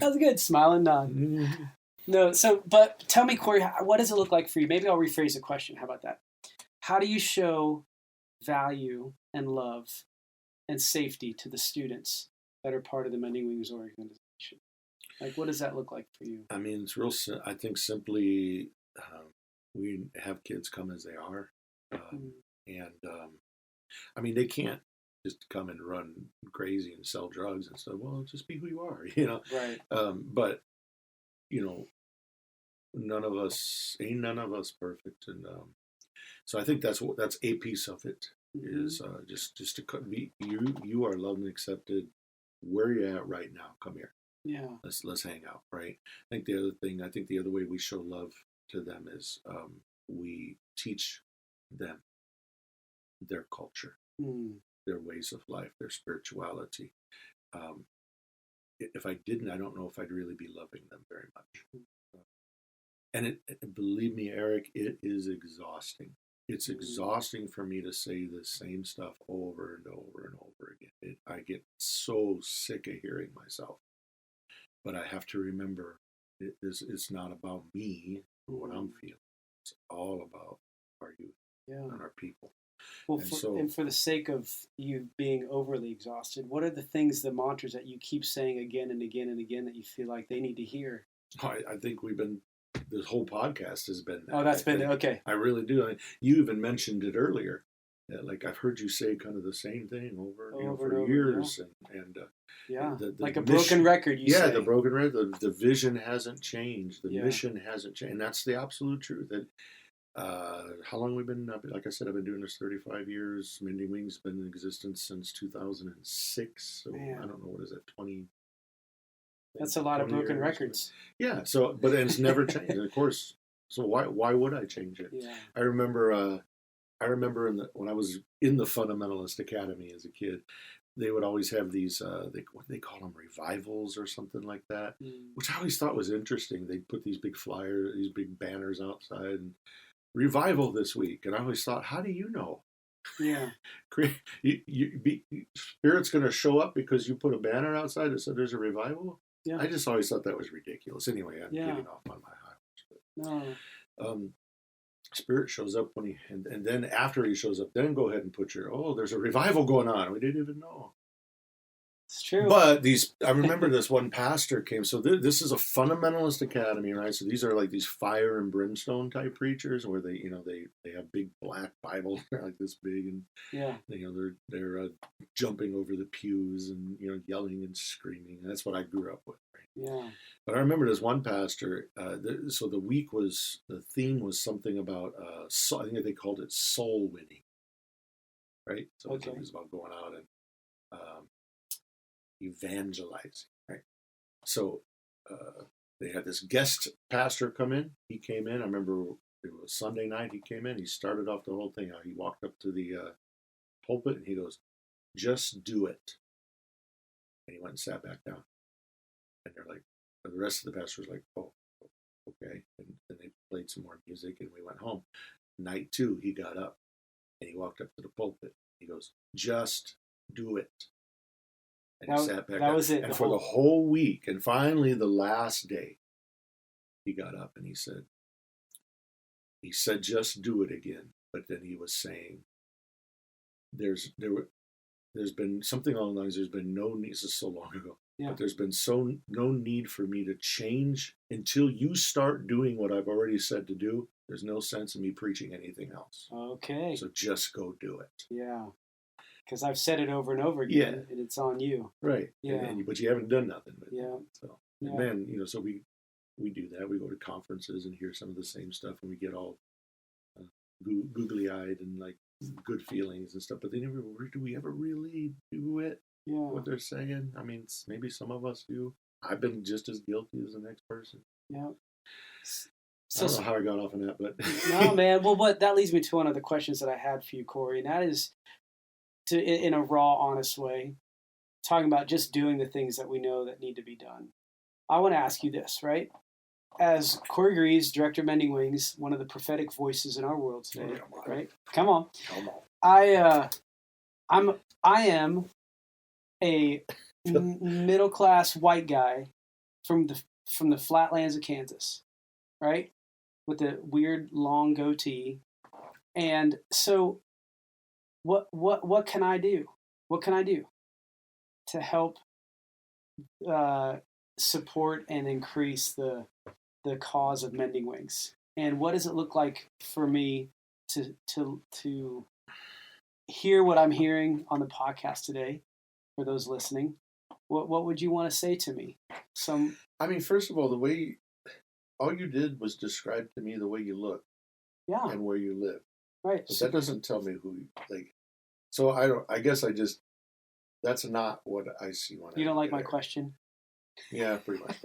That was good. Smile and nod. Mm-hmm. No, so, but tell me, Corey, what does it look like for you? Maybe I'll rephrase the question. How about that? How do you show value and love and safety to the students that are part of the Mending Wings organization? Like, what does that look like for you? I mean, it's real. I think simply we have kids come as they are, and I mean, they can't just come and run crazy and sell drugs and stuff. Well, just be who you are, you know. Right. But you know, none of us perfect, and so I think that's a piece of it is just to be you are loved and accepted where you're at right now. Come here. Yeah. Let's hang out, right? I think the other way we show love to them is we teach them their culture, their ways of life, their spirituality. If I didn't, I don't know if I'd really be loving them very much. And believe me, Eric, it is exhausting. It's exhausting for me to say the same stuff over and over and over again. I get so sick of hearing myself. But I have to remember, it's not about me or what I'm feeling. It's all about our youth and our people. Well, and for the sake of you being overly exhausted, what are the things, the mantras that you keep saying again and again and again that you feel like they need to hear? I think this whole podcast has been that. Oh, that's been, okay. I really do. You even mentioned it earlier. Like I've heard you say kind of the same thing over for years, and the like a broken record. You say. The broken record. The vision hasn't changed. The mission hasn't changed, and that's the absolute truth. That how long we've been? Like I said, I've been doing this 35 years. Mending Wings has been in existence since 2006. So I don't know, what is that, 20? That's a lot of broken records. Yeah. So, but it's never changed, of course. So why would I change it? Yeah. I remember when I was in the Fundamentalist Academy as a kid, they would always have these, they call them revivals or something like that, which I always thought was interesting. They'd put these big flyers, these big banners outside, and revival this week. And I always thought, how do you know? Yeah. Spirit's going to show up because you put a banner outside that said there's a revival? Yeah. I just always thought that was ridiculous. Anyway, I'm getting off on my high horse. No. Spirit shows up and then after he shows up, then go ahead and put there's a revival going on. We didn't even know. It's true. But I remember this one pastor came. So this is a fundamentalist academy, right? So these are like these fire and brimstone type preachers, where they have big black Bibles like this big, and they're jumping over the pews and yelling and screaming. And that's what I grew up with. Right? Yeah. But I remember this one pastor. So the theme was something about I think they called it soul winning, right? So it was about going out and evangelizing, right? So they had this guest pastor come in. He came in. I remember it was Sunday night. He came in. He started off the whole thing. He walked up to the pulpit and he goes, "Just do it." And he went and sat back down. And they're like, the rest of the pastor was like, "Oh, okay." And then they played some more music and we went home. Night 2, he got up and he walked up to the pulpit. He goes, "Just do it." And he sat back down. Was it. And for the whole week, and finally the last day, he got up and he said, "Just do it again." But then he was saying, there's been something along the lines, there's been no need, this is so long ago, but there's been no need for me to change until you start doing what I've already said to do. There's no sense in me preaching anything else. Okay. So just go do it. Yeah. Because I've said it over and over again, and it's on you. Right. Yeah. But you haven't done nothing with it. So, and then, so we do that. We go to conferences and hear some of the same stuff, and we get all googly-eyed and like good feelings and stuff. But do we ever really do it? Yeah. What they're saying? I mean, maybe some of us do. I've been just as guilty as the next person. Yeah. So, I don't know how I got off on that, but no, man. Well, that leads me to one of the questions that I had for you, Corey, and that is, in a raw, honest way, talking about just doing the things that we know that need to be done. I want to ask you this, right? As Corey Greaves, director of Mending Wings, one of the prophetic voices in our world today, right? Come on. I am a middle-class white guy from from the flatlands of Kansas, right? With the weird long goatee. And so what can I do? What can I do to help support and increase the cause of Mending Wings? And what does it look like for me to hear what I'm hearing on the podcast today? For those listening, what would you want to say to me? I mean, first of all, all you did was describe to me the way you look, yeah, and where you live. Right. But that doesn't tell me who you like. So I guess that's not what I see when you don't like my question. Yeah, pretty much.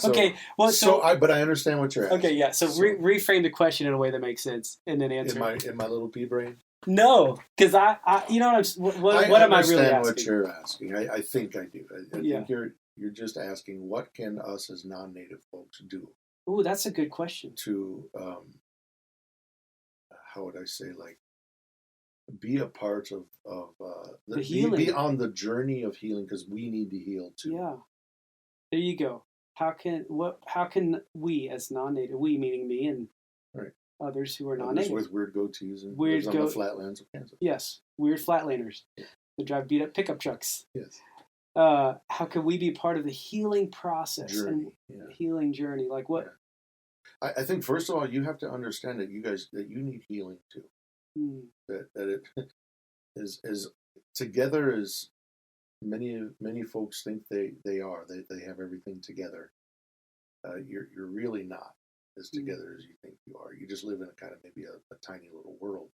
Okay. Well, but I understand what you're asking. Okay, yeah. So reframe the question in a way that makes sense, and then answer. In my little pea brain. No, because I you know what am I really asking? I understand what you're asking. I think I do. I think you're just asking, what can us as non-native folks do? Ooh, that's a good question. To how would I say, like, be a part of the healing. Be on the journey of healing, because we need to heal too. Yeah. There you go. How can we as non-native, we meaning me and others who are non-native, with weird goatees and on the flatlands of Kansas. Yes, weird flatlanders that drive beat up pickup trucks. Yes. How can we be part of the healing process and healing journey? Like what? Yeah. I think first of all, you have to understand that you need healing too. That it is together as many folks think they are. They have everything together. You're really not as together as you think you are. You just live in a kind of maybe a tiny little world.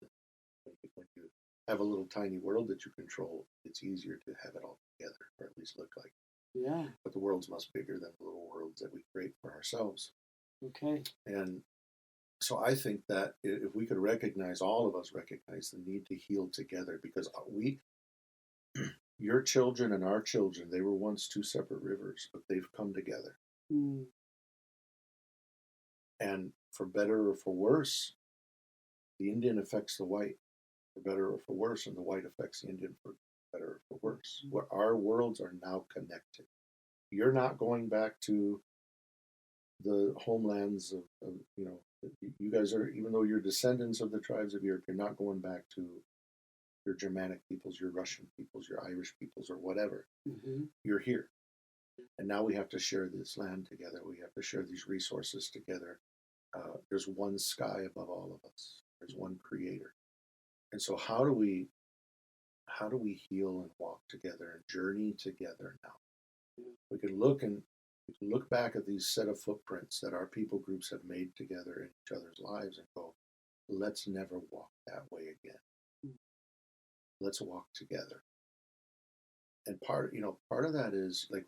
When you have a little tiny world that you control, it's easier to have it all together, or at least look like. Yeah. But the world's much bigger than the little worlds that we create for ourselves. Okay. And so I think that if we could all of us recognize the need to heal together, because your children and our children, they were once two separate rivers, but they've come together. And for better or for worse, the Indian affects the white for better or for worse, and the white affects the Indian for better or for worse. Where our worlds are now connected. You're not going back to the homelands of you guys are, even though you're descendants of the tribes of Europe, you're not going back to your Germanic peoples, your Russian peoples, your Irish peoples, or whatever. Mm-hmm. You're here. And now we have to share this land together. We have to share these resources together. There's one sky above all of us. There's one creator. And so how do we heal and walk together and journey together now? We can look back at these set of footprints that our people groups have made together in each other's lives and go, let's never walk that way again. Let's walk together. And part of that is, like,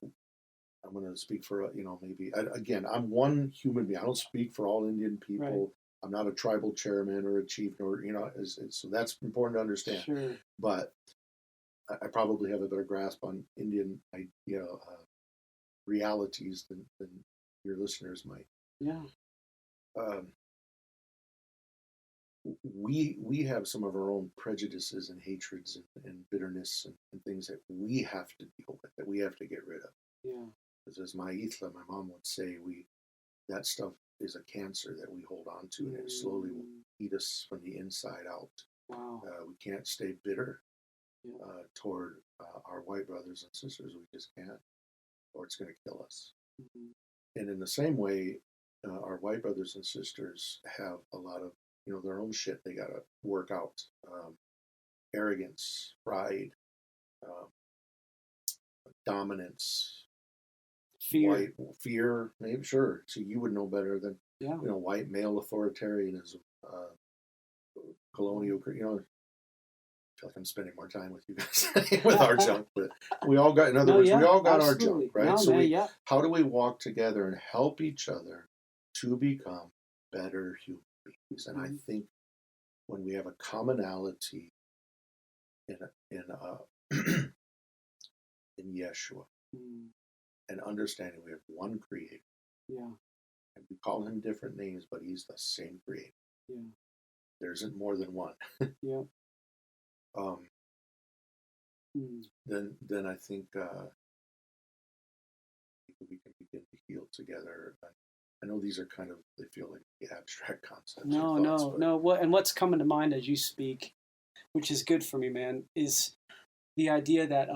I'm going to speak for, maybe, again, I'm one human being. I don't speak for all Indian people. Right. I'm not a tribal chairman or a chief, or, so that's important to understand. Sure. But I probably have a better grasp on Indian, realities than your listeners might. Yeah. We have some of our own prejudices and hatreds and bitterness and things that we have to deal with, that we have to get rid of. Yeah. Because as my mom would say, that stuff is a cancer that we hold on to, and it slowly will eat us from the inside out. Wow. We can't stay bitter toward our white brothers and sisters. We just can't, or it's going to kill us. Mm-hmm. And in the same way, our white brothers and sisters have a lot of their own shit they got to work out. Arrogance, pride, dominance, fear, maybe, sure. So you would know better than white male authoritarianism, colonial. I feel like I'm spending more time with you guys with our junk, but we all got. In other words, we all got absolutely. Our junk, right? No, so how do we walk together and help each other to become better human beings? And I think when we have a commonality in Yeshua, and understanding we have one creator. Yeah. And we call him different names, but he's the same creator. Yeah. There isn't more than one. Yeah. Then I think we can begin to heal together. I know these are kind of, they feel like the abstract concepts. No, or thoughts, no, but no. What's coming to mind as you speak, which is good for me, man, is the idea that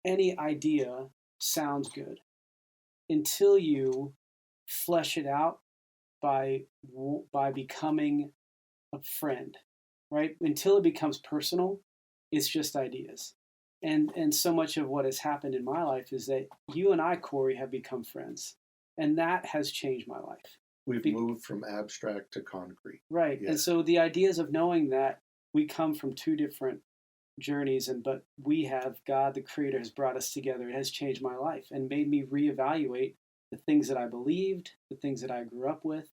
any idea sounds good until you flesh it out by becoming a friend, right? Until it becomes personal, it's just ideas. And so much of what has happened in my life is that you and I, Corey, have become friends, and that has changed my life. we've moved from abstract to concrete. Right. Yeah. And so the ideas of knowing that we come from two different journeys, but we have, God the Creator has brought us together. It has changed my life and made me reevaluate the things that I believed, the things that I grew up with,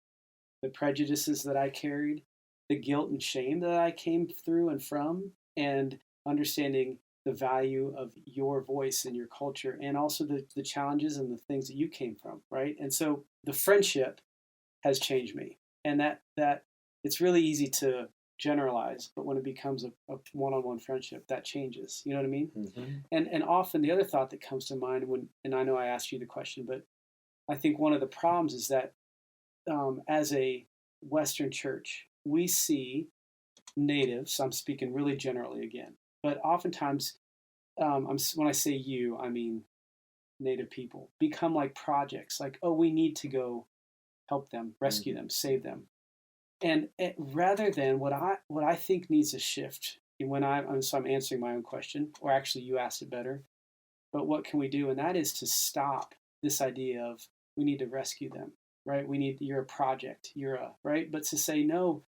the prejudices that I carried, the guilt and shame that I came through and from, and understanding the value of your voice and your culture, and also the challenges and the things that you came from, right? And so the friendship has changed me. And that it's really easy to generalize, but when it becomes a one-on-one friendship, that changes. You know what I mean? Mm-hmm. And often the other thought that comes to mind and I know I asked you the question, but I think one of the problems is that as a Western church, we see natives, I'm speaking really generally again, but oftentimes, when I say you, I mean native people, become like projects, like, oh, we need to go help them, rescue them, save them. And rather than what I think needs a shift when I'm answering my own question, or actually you asked it better, but what can we do? And that is to stop this idea of we need to rescue them, right? You're a project, right? But to say, no,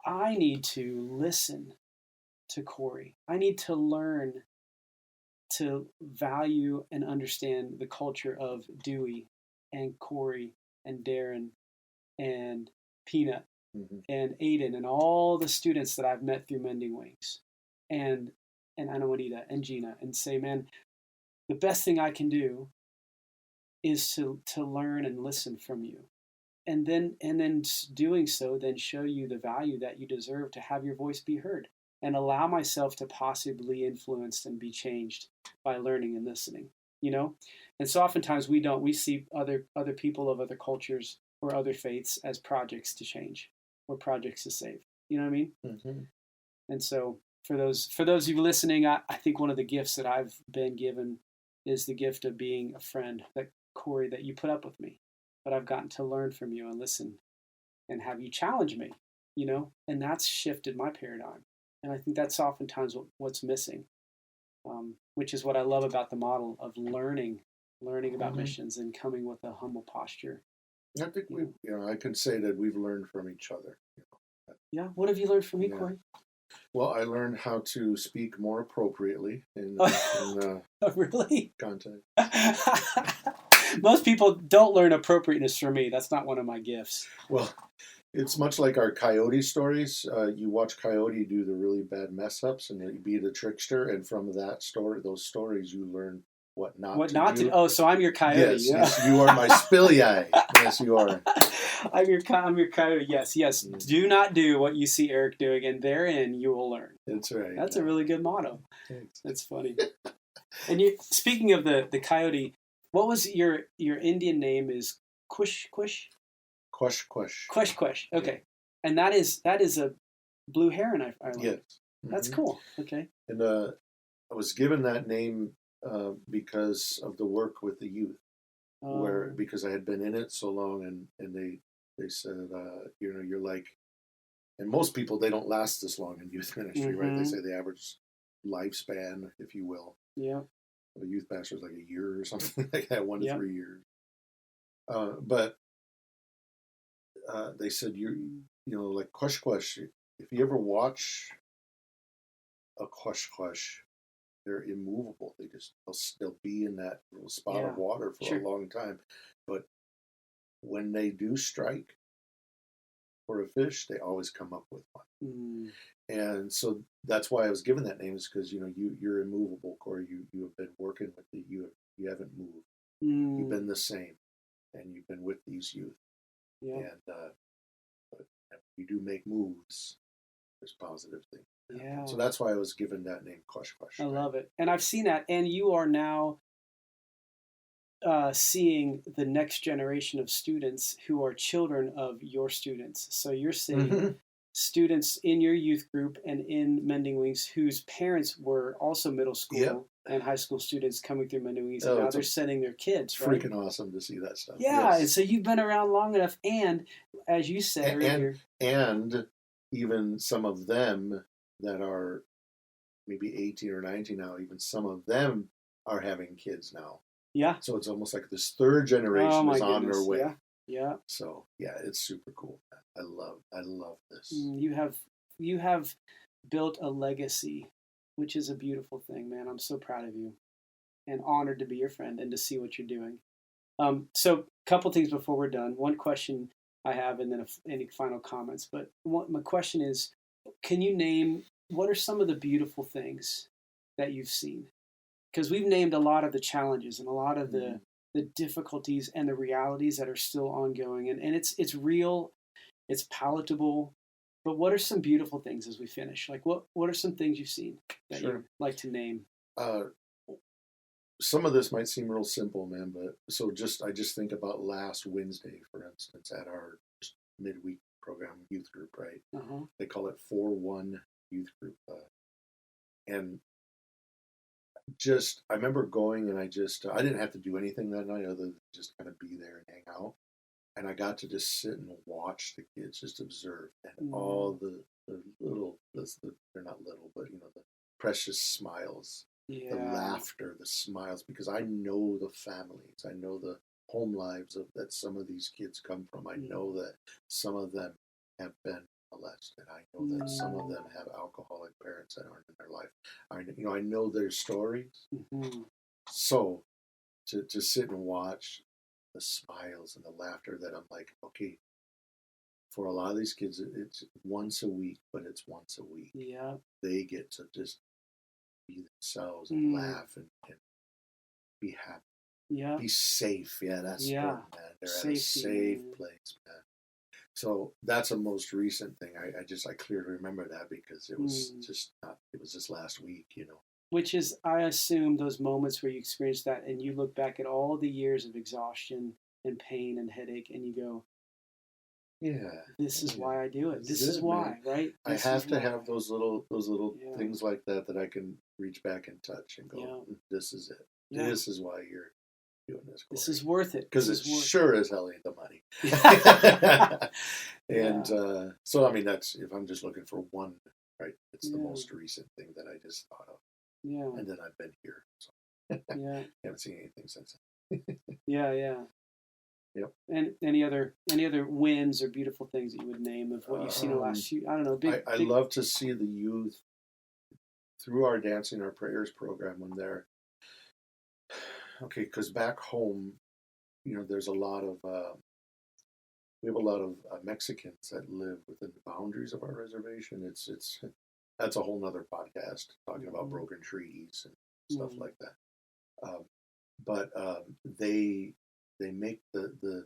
I need to listen to Corey. I need to learn to value and understand the culture of Dewey and Corey and Darren and Peanut and Aiden and all the students that I've met through Mending Wings and Juanita and Gina, and say, man, the best thing I can do is to learn and listen from you. And then doing so, then show you the value that you deserve to have your voice be heard, and allow myself to possibly influence and be changed by learning and listening, you know? And so oftentimes we see other people of other cultures or other faiths as projects to change or projects to save. You know what I mean? Mm-hmm. And so for those of you listening, I think one of the gifts that I've been given is the gift of being a friend, that Corey, that you put up with me, but I've gotten to learn from you and listen and have you challenge me, you know, and that's shifted my paradigm. And I think that's oftentimes what's missing, which is what I love about the model of learning about missions and coming with a humble posture. I think I can say that we've learned from each other. Yeah. What have you learned from me, Corey? Well, I learned how to speak more appropriately in really? context. Most people don't learn appropriateness from me. That's not one of my gifts. Well, it's much like our Coyote stories. You watch Coyote do the really bad mess ups, and you be the trickster, and from those stories, you learn what not to do. Oh, so I'm your Coyote. Yes, you are my spilly eye. Yes, you are. I'm your Coyote. Yes. Do not do what you see Eric doing, and therein you will learn. That's right. That's a really good motto. Thanks. That's funny. And speaking of the Coyote, what was your Indian name? Is Kush? Quash. Kush. Okay, yeah. And that is a blue heron. I learned. Yes. That's cool. Okay. And I was given that name because of the work with the youth, because I had been in it so long, and they said, you're like, and most people, they don't last this long in youth ministry, right? They say the average lifespan, if you will, of a youth pastor is like a year or something like that, 1 to 3 years. But they said, like Quash, if you ever watch a Quash, they're immovable. They'll be in that little spot of water for a long time. But when they do strike for a fish, they always come up with one. And so that's why I was given that name, is because you're immovable, Corey. You have been working with you haven't moved. You've been the same, and you've been with these youth. And but you do make moves. There's positive things. Yeah. So that's why I was given that name, Quash. I love it. And I've seen that. And you are now seeing the next generation of students who are children of your students. So you're seeing students in your youth group and in Mending Wings whose parents were also middle school Yep. and high school students coming through Mending Wings, Oh, and now it's they're sending their kids, right? freaking awesome to see that stuff. Yeah, Yes. and so you've been around long enough, and as you said earlier, And even some of them that are maybe 18 or 19 now, even some of them are having kids now. yeah. So it's almost like this third generation Oh my is on their goodness, way. yeah, yeah. So yeah, it's super cool. I love this. You have built a legacy, which is a beautiful thing, man. I'm so proud of you, and honored to be your friend and to see what you're doing. So, a couple things before we're done. One question I have, and then any final comments. But my question is, can you name what are some of the beautiful things that you've seen? Because we've named a lot of the challenges and a lot of the difficulties and the realities that are still ongoing, and it's real, it's palatable. But what are some beautiful things as we finish? Like what are some things you've seen that Sure. you'd like to name? Some of this might seem real simple, man, but I just think about last Wednesday, for instance, at our midweek program youth group, right? Uh-huh. They call it 4-1 youth group, and I remember going, and I didn't have to do anything that night other than just kind of be there and hang out, and I got to just sit and watch the kids, just observe, and all the little, they're not little, but the precious smiles. Yeah. The laughter, the smiles, because I know the families, I know the home lives that some of these kids come from. I know that some of them have been molested. I know that some of them have alcoholic parents that aren't in their life. I know their stories. Mm-hmm. So to sit and watch the smiles and the laughter, that I'm like, okay, for a lot of these kids, it's once a week, but it's once a week. Yeah. They get to just be themselves and laugh and be happy. Yeah. Be safe. Yeah, that's important, man. They're Safety, at a safe man. place, man. So that's a most recent thing. I clearly remember that because it was just last week, Which is, I assume, those moments where you experience that and you look back at all the years of exhaustion and pain and headache and you go, Yeah. this is why I do it. This This is is why, man. right? I This have is to why. have those little Yeah. things like that I can reach back and touch and go, Yeah. this is it. Yeah. This is why you're doing this. This is worth it. Because This it is worth sure as hell ain't the money. it. And so, I mean, that's, if I'm just looking for one, right, it's the Yeah. most recent thing that I just thought of. Yeah. And then I've been here. So Yeah. haven't seen anything since. Yeah. Yeah. Yep. And any other wins or beautiful things that you would name of what you've seen in the last few? I don't know. I love to see the youth through our Dancing Our Prayers program when they're okay. Because back home, there's a lot of we have a lot of Mexicans that live within the boundaries of our reservation. It's that's a whole nother podcast talking about broken treaties and stuff like that. But they make the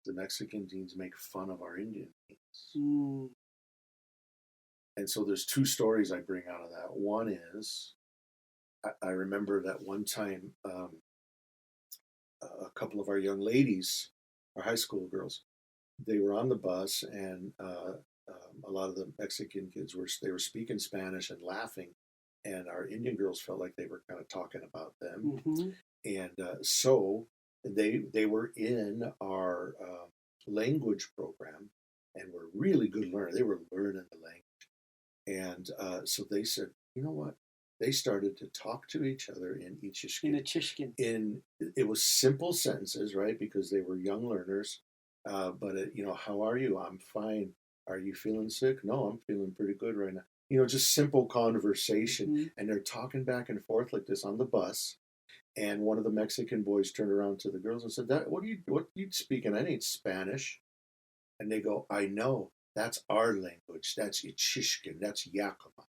Mexican teens make fun of our Indian teens. And so there's two stories I bring out of that. One is I remember that one time a couple of our young ladies, our high school girls, they were on the bus, and a lot of the Mexican kids were speaking Spanish and laughing, and our Indian girls felt like they were kind of talking about them, and so they were in our language program and were really good learners. They were learning the language, and so they said, you know what? They started to talk to each other in Ichishkin. In a Chishkin. It was simple sentences, right? Because they were young learners. But how are you? I'm fine. Are you feeling sick? No, I'm feeling pretty good right now. Just simple conversation, and they're talking back and forth like this on the bus. And one of the Mexican boys turned around to the girls and said, what are you speaking? That ain't Spanish. And they go, I know. That's our language. That's Ichishkin. That's Yakama.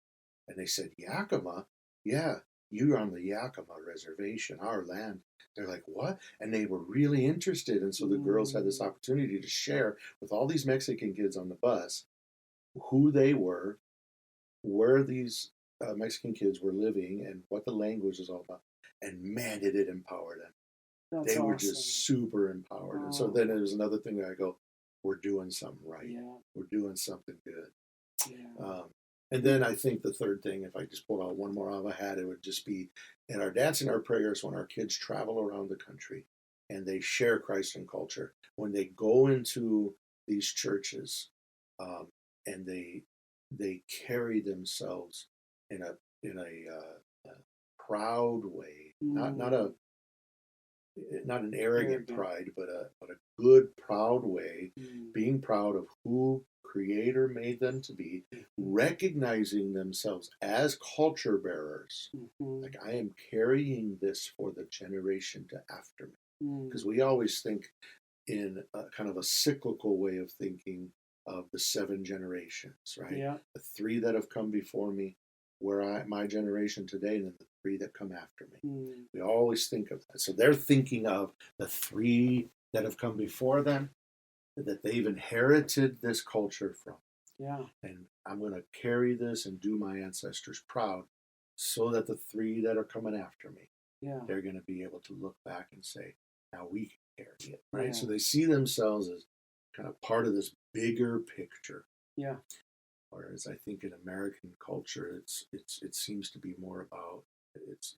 And they said, Yakama? Yeah, you're on the Yakama Reservation, our land. They're like, what? And they were really interested. And so the girls had this opportunity to share with all these Mexican kids on the bus who they were, where these Mexican kids were living, and what the language was all about. And man, did it empower them. That's they were awesome. just super empowered. And so then it was another thing that I go, we're doing something right. Yeah. We're doing something good. Yeah. And then I think the third thing, if I just pulled out one more out of a hat, it would just be in our dancing, our prayers, when our kids travel around the country and they share Christ and culture, when they go into these churches and they carry themselves in a proud way, not an arrogant pride, but a good, proud way, being proud of who Creator made them to be, recognizing themselves as culture bearers. Like, I am carrying this for the generation to after me. Because we always think in a kind of a cyclical way of thinking of the 7 generations, right? Yeah. The 3 that have come before me, my generation today, and then the 3 that come after me. We always think of that. So they're thinking of the 3 that have come before them, that they've inherited this culture from. Yeah. And I'm going to carry this and do my ancestors proud so that the 3 that are coming after me, they're going to be able to look back and say, now we can carry it, right? Yeah. So they see themselves as kind of part of this bigger picture. Yeah. Whereas I think in American culture, it seems to be more about it's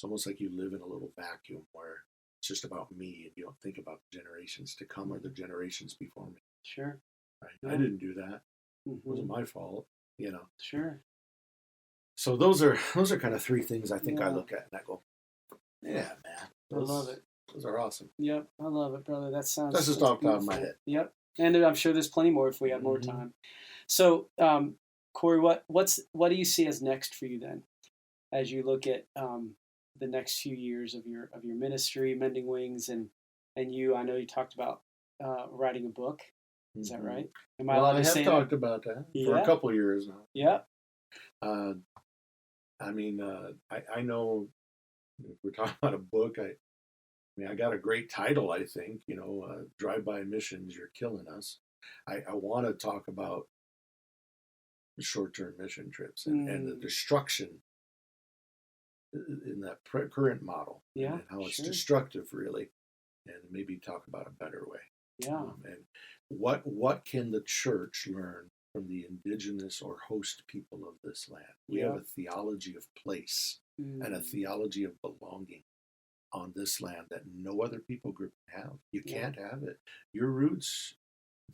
almost like you live in a little vacuum where it's just about me, and you don't think about the generations to come or the generations before me. Sure. Right? Yeah. I didn't do that. It wasn't my fault, Sure. So those are kind of 3 things I think I look at and I go, yeah, man, I love it. Those are awesome. Yep, I love it, brother. That's just off the top of my head. Yep, and I'm sure there's plenty more if we have more time. So, Corey, what do you see as next for you then, as you look at the next few years of your ministry, Mending Wings, and you? I know you talked about writing a book. Is that right? Am I allowed to say that? I have talked about that for a couple of years now. Yeah. I mean, I know if we're talking about a book, I got a great title, I think, Drive-By Missions, You're Killing Us. I want to talk about the short-term mission trips and the destruction in that current model and how it's destructive, really, and maybe talk about a better way. Yeah. And what can the church learn from the indigenous or host people of this land? We have a theology of place and a theology of belonging on this land that no other people group have. You can't have it. Your roots,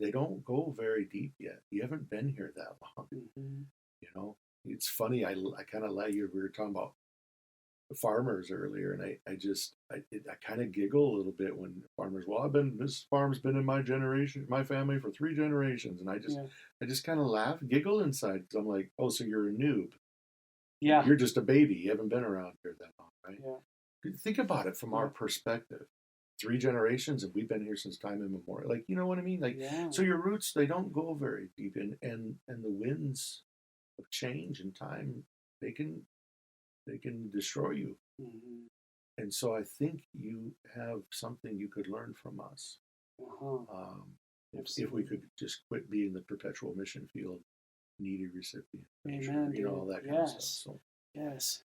they don't go very deep yet. You haven't been here that long. It's funny. I kind of like you. We were talking about the farmers earlier, and I kind of giggle a little bit when farmers. Well, this farm's been in my family for 3 generations, and I just kind of laugh, giggle inside because I'm like, oh, so you're a noob. Yeah. You're just a baby. You haven't been around here that long, right? Yeah. Think about it from our perspective. 3 generations, and we've been here since time immemorial. Like, you know what I mean? Like, so your roots, they don't go very deep, and the winds of change and time, they can destroy you. And so I think you have something you could learn from us. If we could just quit being the perpetual mission field, needy recipient. Amen. All that kind of stuff. So. Yes.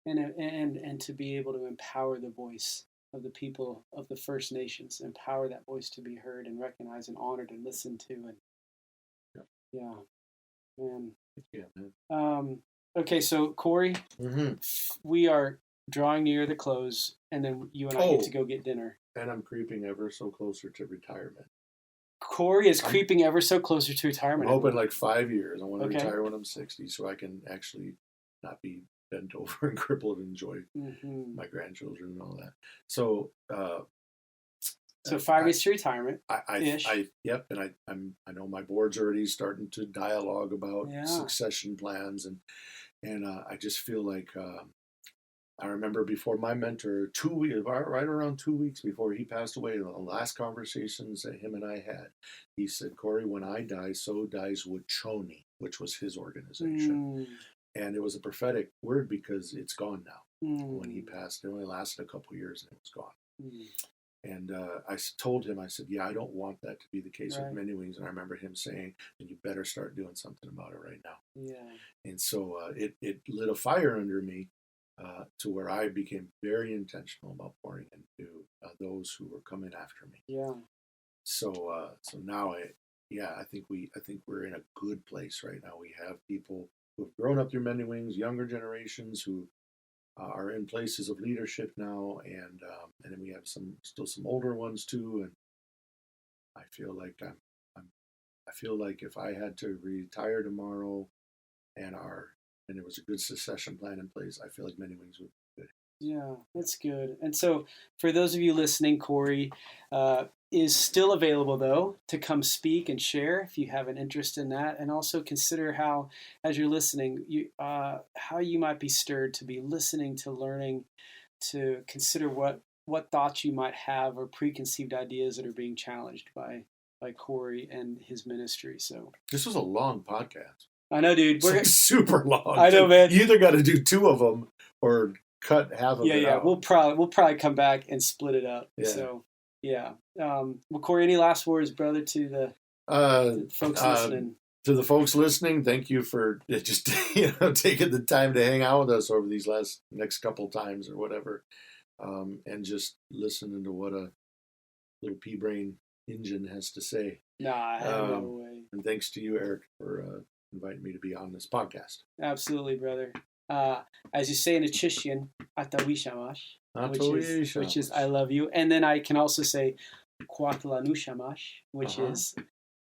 And to be able to empower the voice of the people of the First Nations, empower that voice to be heard and recognized and honored and listened to. And man. Okay, so Corey, we are drawing near the close, and then you and I get to go get dinner. And I'm creeping ever so closer to retirement. Corey is creeping ever so closer to retirement. I'm hoping like 5 years. I want to retire when I'm 60 so I can actually not be bent over and crippled and enjoy my grandchildren and all that. So, 5 years to retirement. Yep. And I know my board's already starting to dialogue about succession plans, and I just feel like I remember before my mentor, right around 2 weeks before he passed away, the last conversations that him and I had, he said, Corey, when I die, so dies Wachoni, which was his organization. And it was a prophetic word because it's gone now. When he passed, it only lasted a couple years and it was gone. And I told him, I said, I don't want that to be the case with Mending Wings. And I remember him saying, then you better start doing something about it right now. And so it lit a fire under me to where I became very intentional about pouring into those who were coming after me. Yeah. So now I think we're in a good place right now. We have people who have grown up through Mending Wings, younger generations who are in places of leadership now, and then we have still some older ones too. And I feel like I feel like if I had to retire tomorrow, and there was a good succession plan in place, I feel like Mending Wings would be good. Yeah, that's good. And so, for those of you listening, Corey is still available, though, to come speak and share if you have an interest in that. And also consider how, as you're listening, how you might be stirred to be listening, to learning, to consider what thoughts you might have or preconceived ideas that are being challenged by Corey and his ministry. So this was a long podcast. I know, dude. It's super long. I know, man. You either got to do 2 of them or cut half of it out. We'll probably come back and split it up. Yeah. So yeah. Well, Corey, any last words, brother, to the folks listening? To the folks listening, thank you for just taking the time to hang out with us over these next couple times or whatever, and just listening to what a little pea brain engine has to say. Nah, no way. And thanks to you, Eric, for inviting me to be on this podcast. Absolutely, brother. As you say in Achishtian, Atawishamash, which is I love you. And then I can also say Kwatlanushamash, which is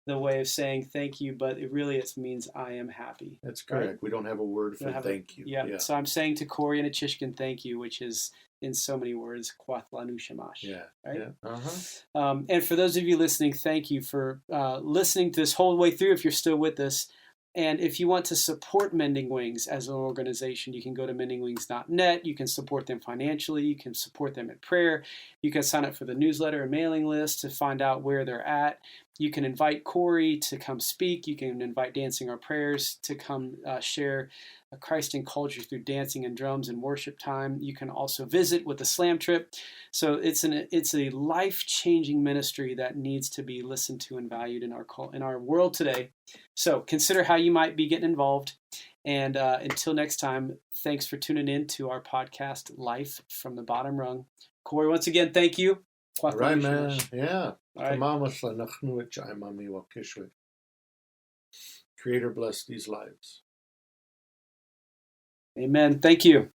the way of saying thank you, but it means I am happy. That's correct. Right? We don't have a word for thank you. Yeah. So I'm saying to Corey and Achishkin thank you, which is in so many words, Kwatlanushamash. Yeah. Right? Yeah. And for those of you listening, thank you for listening to this whole way through if you're still with us. And if you want to support Mending Wings as an organization, you can go to mendingwings.net. You can support them financially. You can support them in prayer. You can sign up for the newsletter and mailing list to find out where they're at. You can invite Corey to come speak. You can invite Dancing Our Prayers to come share Christ in culture through dancing and drums and worship time. You can also visit with the Slam Trip. So it's a life-changing ministry that needs to be listened to and valued in our world today. So consider how you might be getting involved. And until next time, thanks for tuning in to our podcast, Life from the Bottom Rung. Corey, once again, thank you. All right, man. Yeah. All right. Creator bless these lives. Amen. Thank you.